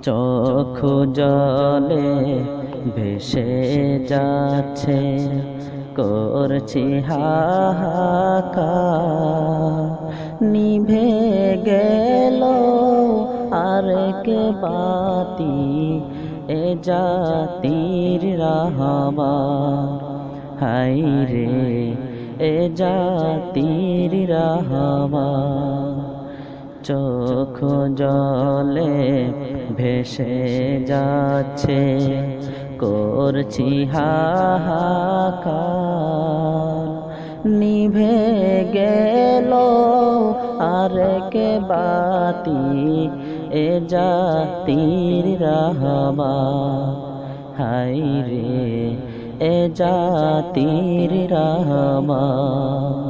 চোখ জলে ভেসে যাচ্ছে, করছি হাহাকার। নিভে গেল আরেক বাতি, এ জাতির রাহবার। হায় রে এ জাতির রাহবার। চোখ জলে ভেসে যাচ্ছে, করছি হাহাকার। নিভে গেল আরেক বাতি, এ জাতির রাহবার। হায় রে এ জাতির রাহবার।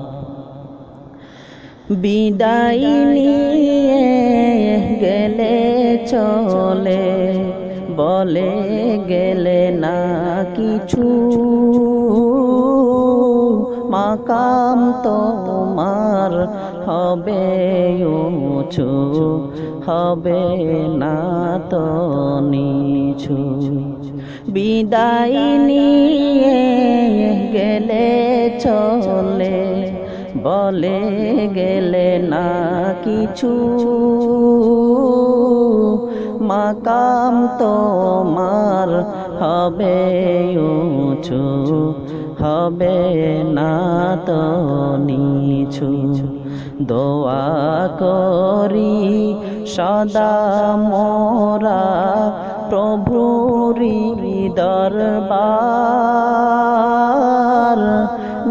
বিদায় নিয়ে গেলে চলে, বলে গেলে না কিছু। মাকাম তোমার হবে উঁচু, হবে না তো নিচু। বিদায় নিয়ে গেলে চলে, বলে গেলে না কিছু। মাকাম তোমার হবে উঁচু, হবে না তো নিচু। দোয়া করি সদা মোরা প্রভুরি দরবার।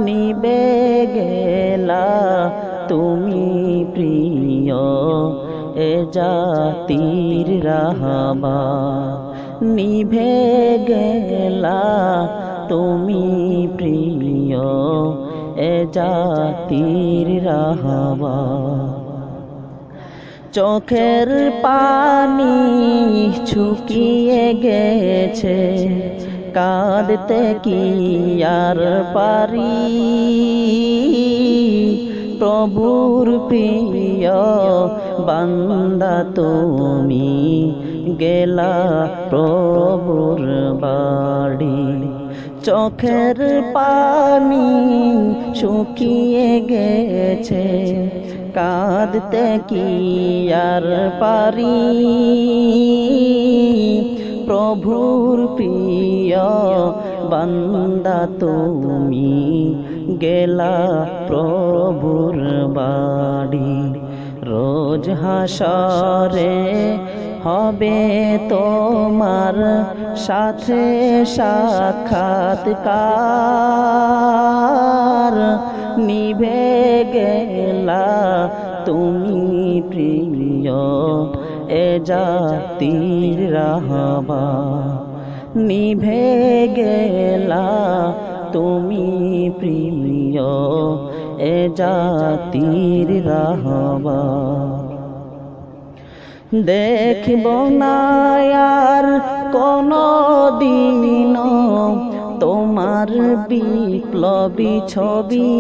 নিবে গেলা তুমি প্রিয়, এ জাতির রাহবার। নিভে গেলা তুমি প্রিয়, এ জাতির রাহবার। চোখের পানি শুকিয়ে গেছে, কাঁদতে কি আর পারি। প্রভুর প্রিয় বান্দা তুমি, গেলা প্রভুর বাড়ি। চোখের পানি শুকিয়ে গেছে, কাঁদতে কি আর পারি। প্রভুর প্রিয় বান্দা তুমি, গেলা প্রভুর বাড়ি। রোজ হাসরে হবে তোমার সাথে সাক্ষাৎকার। নিভে গেলা তুমি প্রিয়, এ জাতির রাহবার। নিভে গেলা তুমি প্রিয়, এ জাতির রাহবার। দেখব না আর কোনো দিন তোমার বিপ্লবী ছবি।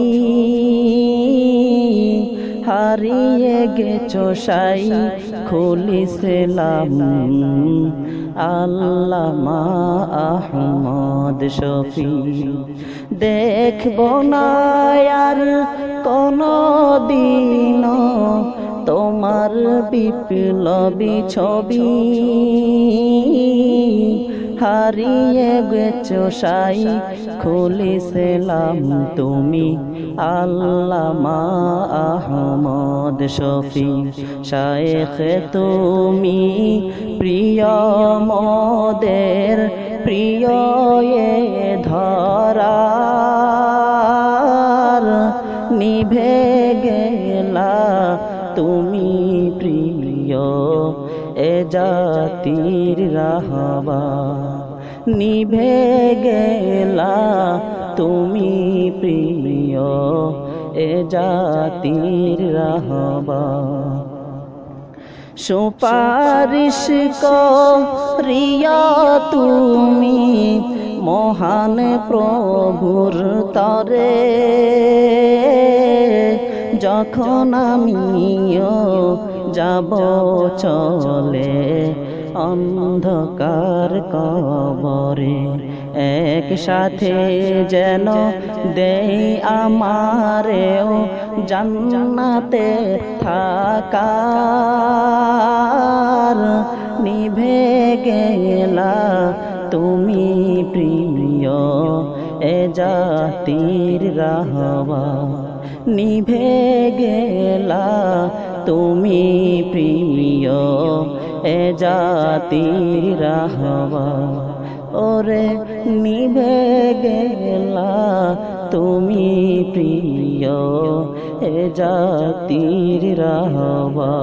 হারিয়ে গেছো সাই খুলিসলাম আল্লামা আহমদ শফি। দেখব না আর কোনো দিন তোমার বিপ্লবী ছবি। হারিয়ে গেছো সাই খুলিসলাম তুমি আল্লামা আহমদ শফি। শায়েখ তুমি প্রিয় মোদের প্রিয় এ ধরার। নিভে গেলা তুমি প্রিয়, এ জাতির রাহবার। নিভে গেলা তুমি প্রিয়, এ জাতির রাহবার। সুপারিশ করিয়া তুমি মহান প্রভুর তরে। যখন আমিও যাব চলে অন্ধকার কবরে একসাথে যেন দেই আমারেও জান্নাতে থাকার। নিভে গেলা তুমি প্রিয় এ জাতির রাহবা, নিভে গেলা তুমি প্রিয় এ জাতির রাহবা। ওরে নিভে গেলা তুমি প্রিয় এ জাতির রাহবা।